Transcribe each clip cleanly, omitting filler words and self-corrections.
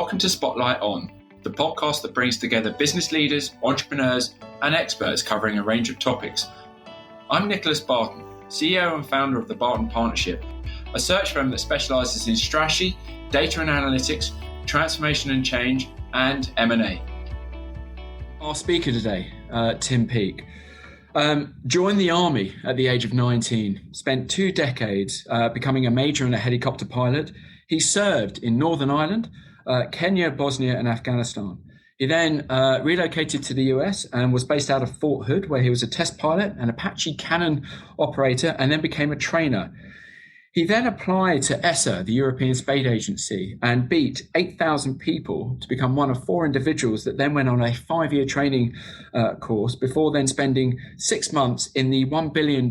Welcome to Spotlight On, the podcast that brings together business leaders, entrepreneurs, and experts covering a range of topics. I'm Nicholas Barton, CEO and founder of the Barton Partnership, a search firm that specialises in strategy, data and analytics, transformation and change, and M&A. Our speaker today, Tim Peake, joined the Army at the age of 19, spent 2 decades becoming a major and a helicopter pilot. He served in Northern Ireland, Kenya, Bosnia, and Afghanistan. He then relocated to the US and was based out of Fort Hood, where he was a test pilot, an Apache cannon operator, and then became a trainer. He then applied to ESA, the European Space Agency, and beat 8,000 people to become one of 4 individuals that then went on a 5-year training course before then spending 6 months in the $1 billion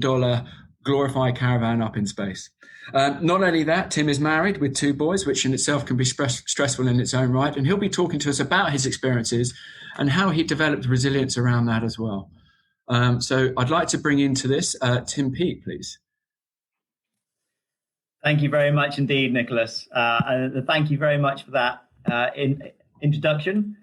glorified caravan up in space. Not only that, Tim is married with 2 boys, which in itself can be stressful in its own right. And he'll be talking to us about his experiences and how he developed resilience around that as well. So I'd like to bring into this Tim Peake, please. Thank you very much indeed, Nicholas. Thank you very much for that introduction.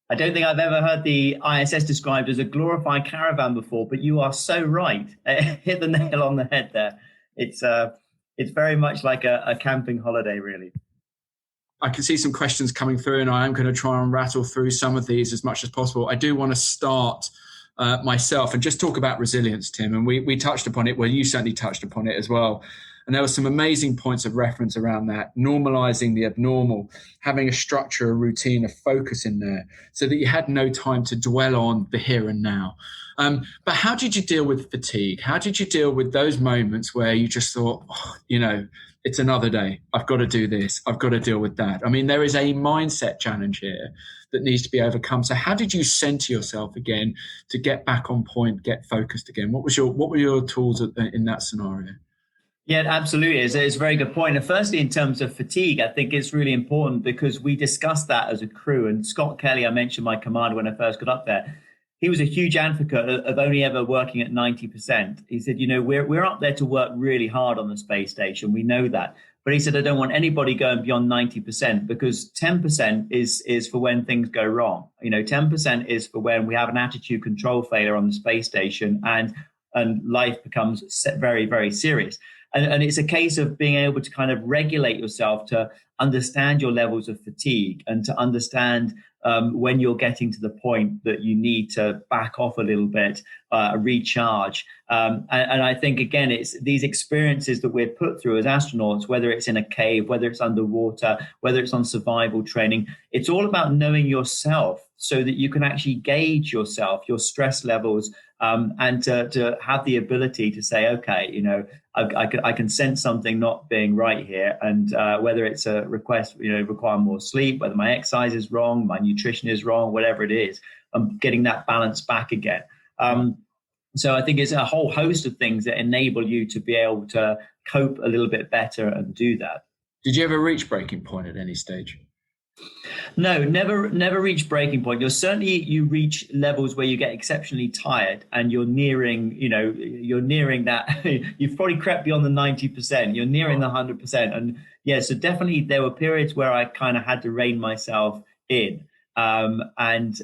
I don't think I've ever heard the ISS described as a glorified caravan before, but you are so right. Hit the nail on the head there. It's very much like a camping holiday, really. I can see some questions coming through, and I am going to try and rattle through some of these as much as possible. I do want to start myself and just talk about resilience, Tim. And we touched upon it. Well, you certainly touched upon it as well. And there were some amazing points of reference around that, normalizing the abnormal, having a structure, a routine, a focus in there so that you had no time to dwell on the here and now. But how did you deal with fatigue? How did you deal with those moments where you just thought, it's another day. I've got to do this. I've got to deal with that. I mean, there is a mindset challenge here that needs to be overcome. So how did you center yourself again to get back on point, get focused again? What were your tools in that scenario? Yeah, absolutely. It's a very good point. And firstly, in terms of fatigue, I think it's really important because we discussed that as a crew. And Scott Kelly, I mentioned my commander when I first got up there. He was a huge advocate of only ever working at 90%. He said, we're up there to work really hard on the space station. We know that. But he said, I don't want anybody going beyond 90% because 10% is for when things go wrong. 10% is for when we have an attitude control failure on the space station and life becomes very, very serious. And it's a case of being able to kind of regulate yourself to understand your levels of fatigue and to understand when you're getting to the point that you need to back off a little bit, recharge. And I think, again, it's these experiences that we're put through as astronauts, whether it's in a cave, whether it's underwater, whether it's on survival training, it's all about knowing yourself so that you can actually gauge yourself, your stress levels, and to have the ability to say, okay, I can sense something not being right here, and whether it's a request, require more sleep, whether my exercise is wrong, my nutrition is wrong, whatever it is, I'm getting that balance back again. So I think it's a whole host of things that enable you to be able to cope a little bit better and do that. Did you ever reach breaking point at any stage? No, never reach breaking point. You reach levels where you get exceptionally tired and you're nearing that. You've probably crept beyond the 90%. You're nearing the 100%. And yeah, so definitely there were periods where I kind of had to rein myself in. And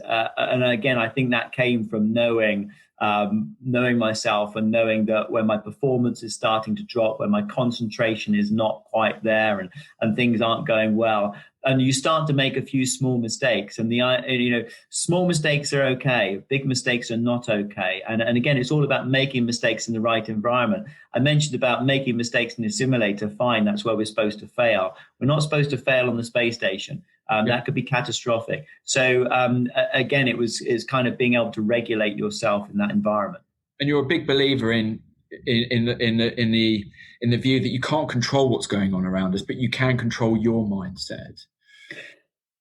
again, I think that came from knowing myself and knowing that when my performance is starting to drop, when my concentration is not quite there and things aren't going well, and you start to make a few small mistakes, and small mistakes are okay, big mistakes are not okay. And again, it's all about making mistakes in the right environment. I mentioned about making mistakes in the simulator. Fine, that's where we're supposed to fail. We're not supposed to fail on the space station. That could be catastrophic. So again, it's kind of being able to regulate yourself in that environment. And you're a big believer in the view that you can't control what's going on around us, but you can control your mindset.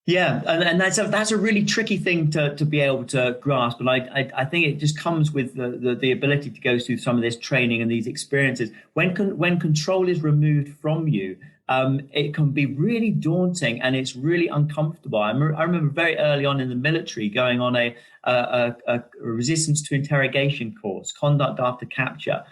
Yeah, and that's a really tricky thing to be able to grasp. But I think it just comes with the ability to go through some of this training and these experiences. When control is removed from you, it can be really daunting and it's really uncomfortable. I remember very early on in the military going on a resistance to interrogation course, conduct after capture.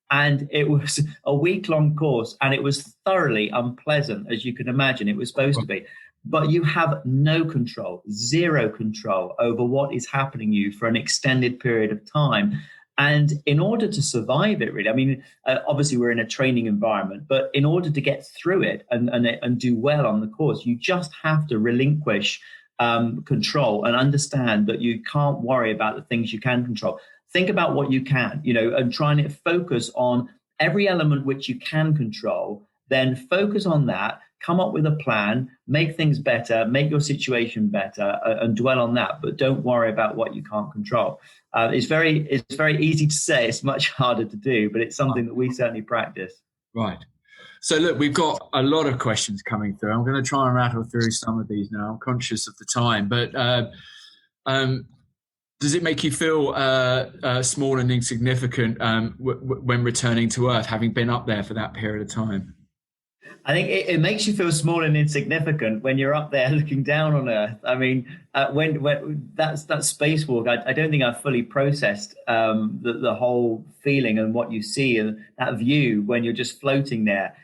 And it was a week-long course and it was thoroughly unpleasant, as you can imagine. It was supposed to be. but you have no control, zero control over what is happening to you for an extended period of time. And in order to survive it, really, I mean, obviously we're in a training environment, but in order to get through it and do well on the course, you just have to relinquish control and understand that you can't worry about the things you can control. Think about what you can, and try and focus on every element which you can control, then focus on that, come up with a plan, make things better, make your situation better, and dwell on that. But don't worry about what you can't control. It's very easy to say. It's much harder to do, but it's something that we certainly practice. Right. So look, we've got a lot of questions coming through. I'm going to try and rattle through some of these now. I'm conscious of the time, but does it make you feel small and insignificant when returning to Earth, having been up there for that period of time? I think it makes you feel small and insignificant when you're up there looking down on Earth. I mean, when that spacewalk, I don't think I've fully processed the whole feeling and what you see and that view when you're just floating there,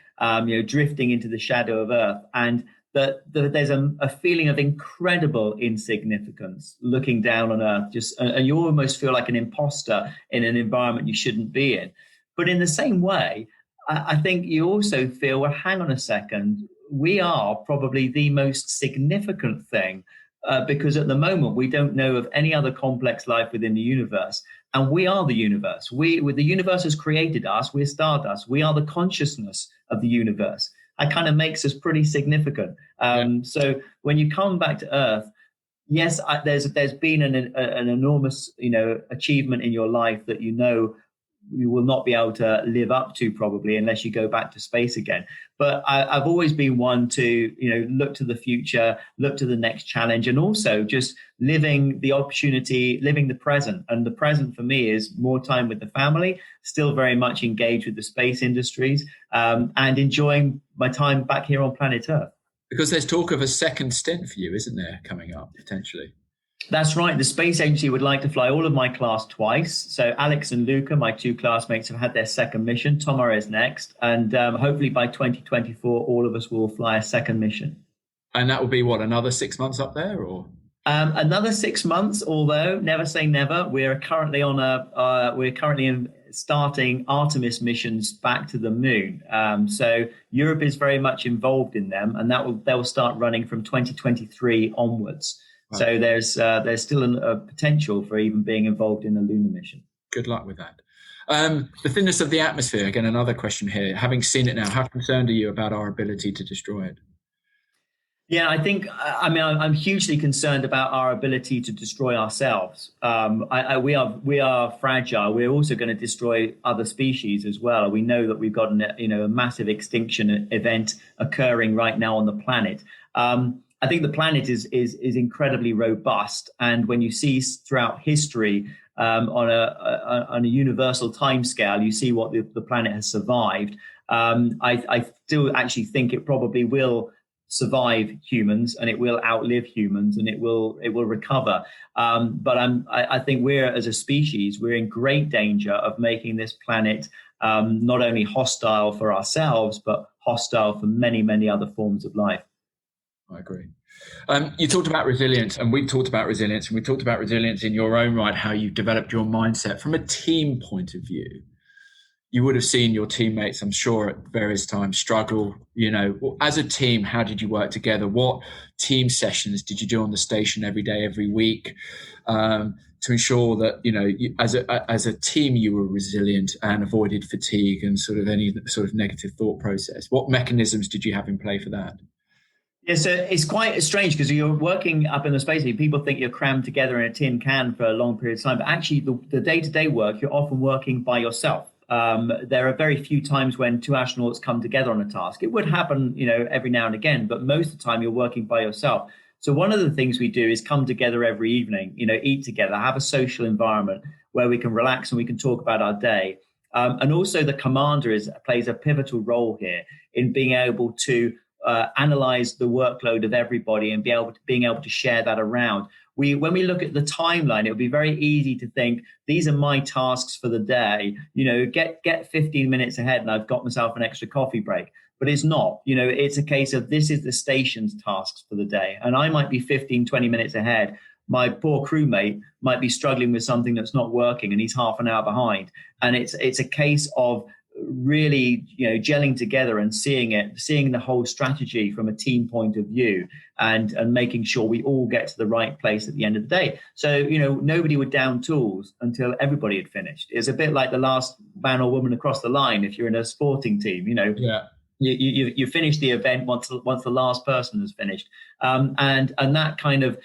drifting into the shadow of Earth, and there's a feeling of incredible insignificance looking down on Earth. And you almost feel like an imposter in an environment you shouldn't be in. But in the same way, I think you also feel, well, hang on a second, we are probably the most significant thing because at the moment we don't know of any other complex life within the universe. And we are the universe. The universe has created us. We're stardust. We are the consciousness of the universe. That kind of makes us pretty significant. So when you come back to Earth, yes, there's been an enormous achievement in your life that you will not be able to live up to probably unless you go back to space again. But I've always been one to, look to the future, look to the next challenge, and also just living the present. And the present for me is more time with the family, still very much engaged with the space industries, and enjoying my time back here on planet Earth. Because there's talk of a second stint for you, isn't there, coming up potentially? That's right. The space agency would like to fly all of my class twice. So Alex and Luca, my two classmates, have had their second mission. Tomorrow is next. And hopefully by 2024, all of us will fly a second mission. And that will be what, another 6 months up there, or? Another 6 months, although never say never. We're currently starting Artemis missions back to the moon. So Europe is very much involved in them, and they will start running from 2023 onwards. Right. So there's still a potential for even being involved in a lunar mission. Good luck with that. The thinness of the atmosphere, again, another question here. Having seen it now, how concerned are you about our ability to destroy it? Yeah, I'm hugely concerned about our ability to destroy ourselves. We are fragile. We're also going to destroy other species as well. We know that we've got a massive extinction event occurring right now on the planet. I think the planet is incredibly robust, and when you see throughout history on a universal timescale, you see what the planet has survived. I still actually think it probably will survive humans, and it will outlive humans, and it will recover. But I think we're, as a species, we're in great danger of making this planet not only hostile for ourselves, but hostile for many, many other forms of life. I agree. You talked about resilience, and we've talked about resilience, and we talked about resilience in your own right, how you've developed your mindset. From a team point of view, you would have seen your teammates, I'm sure, at various times struggle. As a team, how did you work together? What team sessions did you do on the station every day, every week, to ensure that, as a team, you were resilient and avoided fatigue and sort of any sort of negative thought process? What mechanisms did you have in play for that? Yeah, so it's quite strange because you're working up in the space. People think you're crammed together in a tin can for a long period of time, but actually the day-to-day work, you're often working by yourself. There are very few times when two astronauts come together on a task. It would happen, every now and again, but most of the time you're working by yourself. So one of the things we do is come together every evening, eat together, have a social environment where we can relax and we can talk about our day. And also the commander plays a pivotal role here in being able to analyze the workload of everybody and being able to share that around. When we look at the timeline, it would be very easy to think these are my tasks for the day. Get 15 minutes ahead, and I've got myself an extra coffee break. but it's not. It's a case of this is the station's tasks for the day. And I might be 15, 20 minutes ahead. My poor crewmate might be struggling with something that's not working and he's half an hour behind. And it's a case of really, gelling together and seeing the whole strategy from a team point of view, and making sure we all get to the right place at the end of the day. So, nobody would down tools until everybody had finished. It's a bit like the last man or woman across the line if you're in a sporting team. Yeah. You finish the event once the last person has finished, and that kind of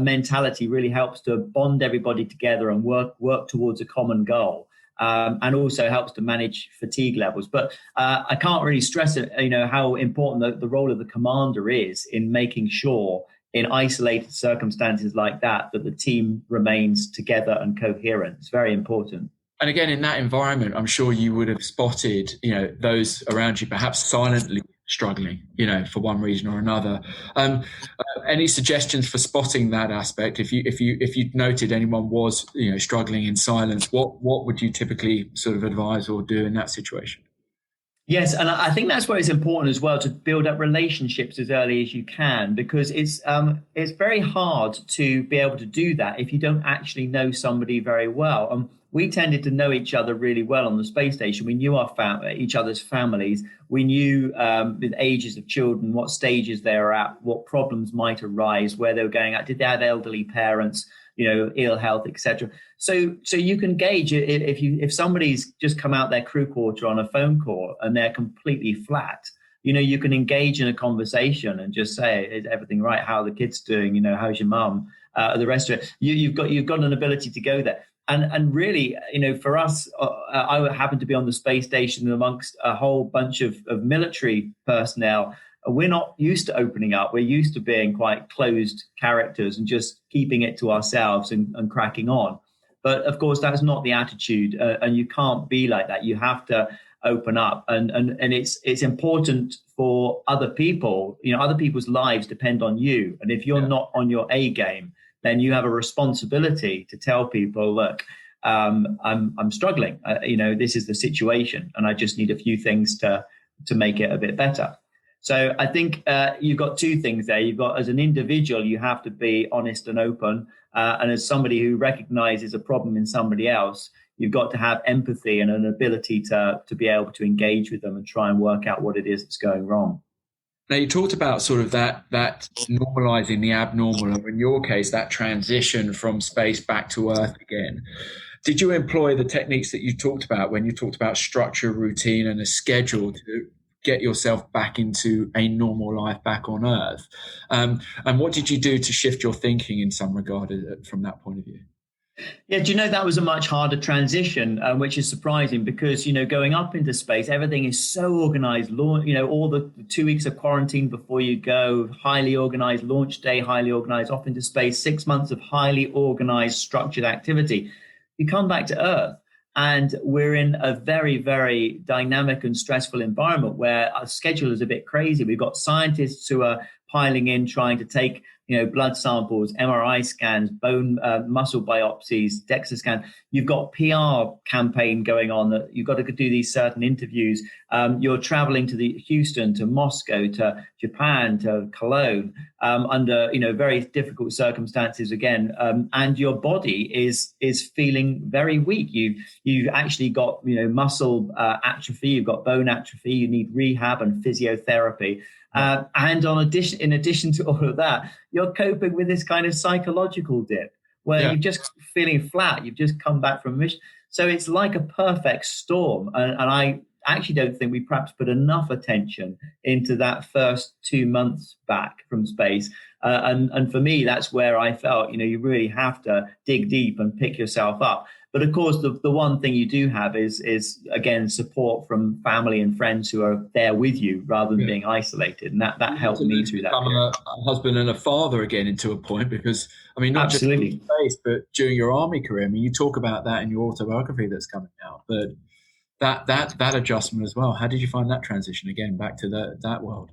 mentality really helps to bond everybody together and work towards a common goal. And also helps to manage fatigue levels. But I can't really stress it, how important the role of the commander is in making sure in isolated circumstances like that the team remains together and coherent. It's very important. And again, in that environment, I'm sure you would have spotted, those around you perhaps silently struggling, for one reason or another. Any suggestions for spotting that aspect? If you noted anyone was, struggling in silence, what would you typically sort of advise or do in that situation? Yes, and I think that's where it's important as well to build up relationships as early as you can, because it's very hard to be able to do that if you don't actually know somebody very well. We tended to know each other really well on the space station. We knew each other's families. We knew the ages of children, what stages they were at, what problems might arise, where they were going at. Did they have elderly parents? Ill health, etc. So you can gauge if somebody's just come out their crew quarter on a phone call and they're completely flat. You can engage in a conversation and just say, "Is everything right? How are the kids doing? How's your mum?" The rest of it, you've got an ability to go there. And really, for us, I happened to be on the space station amongst a whole bunch of military personnel. We're not used to opening up. We're used to being quite closed characters and just keeping it to ourselves and cracking on. But of course, that's not the attitude, and you can't be like that. You have to open up, and it's important for other people. Other people's lives depend on you, and if you're not on your A game, then you have a responsibility to tell people, look, I'm struggling. This is the situation, and I just need a few things to make it a bit better. So I think you've got two things there. You've got, as an individual, you have to be honest and open. And as somebody who recognizes a problem in somebody else, you've got to have empathy and an ability to be able to engage with them and try and work out what it is that's going wrong. Now, you talked about sort of that normalizing the abnormal, or in your case, that transition from space back to Earth again. Did you employ the techniques that you talked about when you talked about structure, routine, and a schedule to get yourself back into a normal life back on Earth? And what did you do to shift your thinking in some regard from that point of view? Yeah, do you know that was a much harder transition, which is surprising because, going up into space, everything is so organized. All the 2 weeks of quarantine before you go, highly organized launch day, highly organized off into space, 6 months of highly organized, structured activity. You come back to Earth, and we're in a very, very dynamic and stressful environment where our schedule is a bit crazy. We've got scientists who are piling in, trying to take blood samples, MRI scans, bone, muscle biopsies, DEXA scan. You've got PR campaign going on that you've got to do these certain interviews. You're traveling to Houston, to Moscow, to Japan, to Cologne, under very difficult circumstances again, and your body is feeling very weak. You've actually got muscle atrophy, you've got bone atrophy. You need rehab and physiotherapy. And in addition to all of that, you're coping with this kind of psychological dip where you're just feeling flat. You've just come back from a mission. So it's like a perfect storm. And I actually don't think we perhaps put enough attention into that first 2 months back from space. And for me, that's where I felt, you really have to dig deep and pick yourself up. But of course, the one thing you do have is again, support from family and friends who are there with you rather than being isolated. And that helped me through that. Become a husband and a father again into a point, because, not Absolutely. just in space, but during your army career. You talk about that in your autobiography that's coming out, but that adjustment as well. How did you find that transition again back to that world?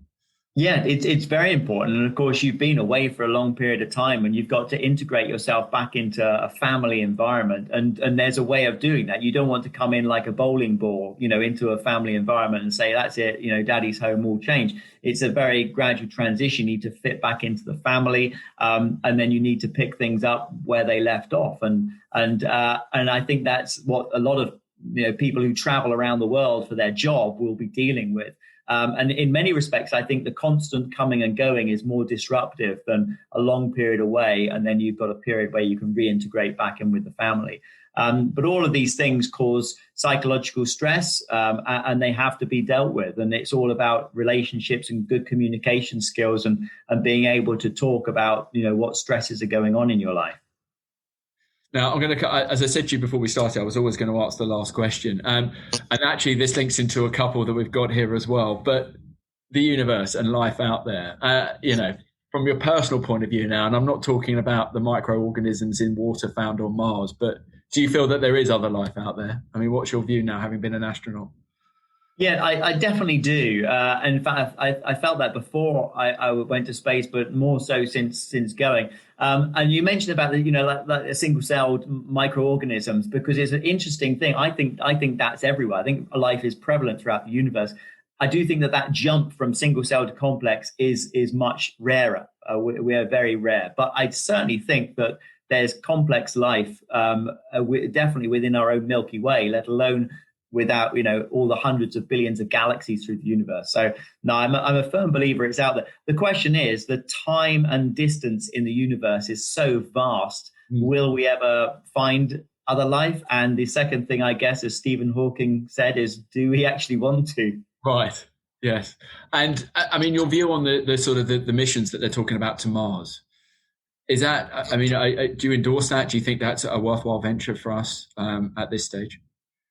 Yeah, it's very important. And of course, you've been away for a long period of time and you've got to integrate yourself back into a family environment. And there's a way of doing that. You don't want to come in like a bowling ball, into a family environment and say, that's it, daddy's home, all change. It's a very gradual transition. You need to fit back into the family. And then you need to pick things up where they left off. And I think that's what a lot of people who travel around the world for their job will be dealing with. And in many respects, I think the constant coming and going is more disruptive than a long period away. And then you've got a period where you can reintegrate back in with the family. But all of these things cause psychological stress, and they have to be dealt with. And it's all about relationships and good communication skills and being able to talk about, what stresses are going on in your life. Now, I'm going to, as I said to you before we started, I was always going to ask the last question. And actually, this links into a couple that we've got here as well. But the universe and life out there, from your personal point of view now, and I'm not talking about the microorganisms in water found on Mars, but do you feel that there is other life out there? I mean, what's your view now, having been an astronaut? Yeah, I definitely do. In fact, I felt that before I went to space, but more so since going. And you mentioned about the, like single-celled microorganisms, because it's an interesting thing. I think that's everywhere. I think life is prevalent throughout the universe. I do think that jump from single-cell to complex is much rarer. We are very rare, but I certainly think that there's complex life, definitely within our own Milky Way, let alone without all the hundreds of billions of galaxies through the universe. So no, I'm a firm believer it's out there. The question is, the time and distance in the universe is so vast. Will we ever find other life? And the second thing, I guess, as Stephen Hawking said, is, do we actually want to? Right. Yes. And I mean, your view on the sort of the missions that they're talking about to Mars, is that, I mean, do you endorse that? Do you think that's a worthwhile venture for us at this stage?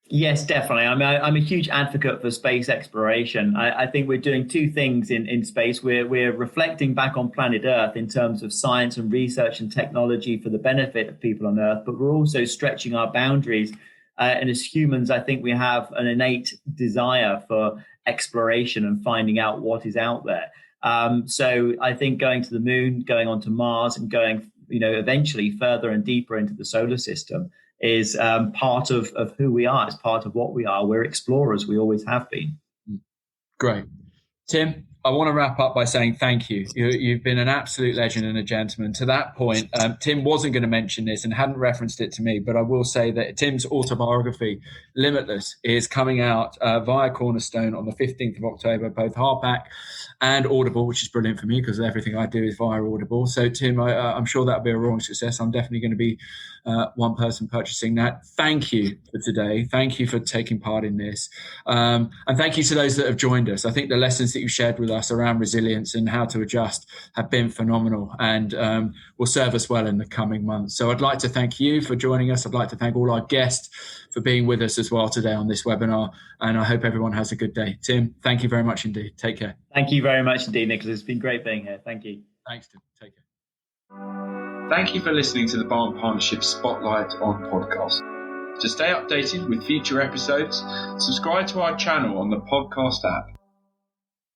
Yes, definitely. I mean, I'm a huge advocate for space exploration. I think we're doing two things in space. We're reflecting back on planet Earth in terms of science and research and technology for the benefit of people on Earth, but we're also stretching our boundaries. And as humans, I think we have an innate desire for exploration and finding out what is out there. So I think going to the moon, going onto Mars, and going, eventually further and deeper into the solar system is part of who we are. It's part of what we are. We're explorers. We always have been. Great. Tim, I want to wrap up by saying thank you. You've been an absolute legend and a gentleman. To that point, Tim wasn't going to mention this and hadn't referenced it to me, but I will say that Tim's autobiography, Limitless, is coming out via Cornerstone on the 15th of October, both hardback and Audible, which is brilliant for me because everything I do is via Audible. So, Tim, I'm sure that'll be a roaring success. I'm definitely going to be one person purchasing that. Thank you for today. Thank you for taking part in this. And thank you to those that have joined us. I think the lessons that you shared with us around resilience and how to adjust have been phenomenal and will serve us well in the coming months. So I'd like to thank you for joining us. I'd like to thank all our guests for being with us as well today on this webinar. And I hope everyone has a good day. Tim, thank you very much indeed. Take care. Thank you very much indeed, Nicholas. It's been great being here. Thank you. Thanks, Tim. Take care. Thank you for listening to the Barton Partnership Spotlight on podcast. To stay updated with future episodes, subscribe to our channel on the podcast app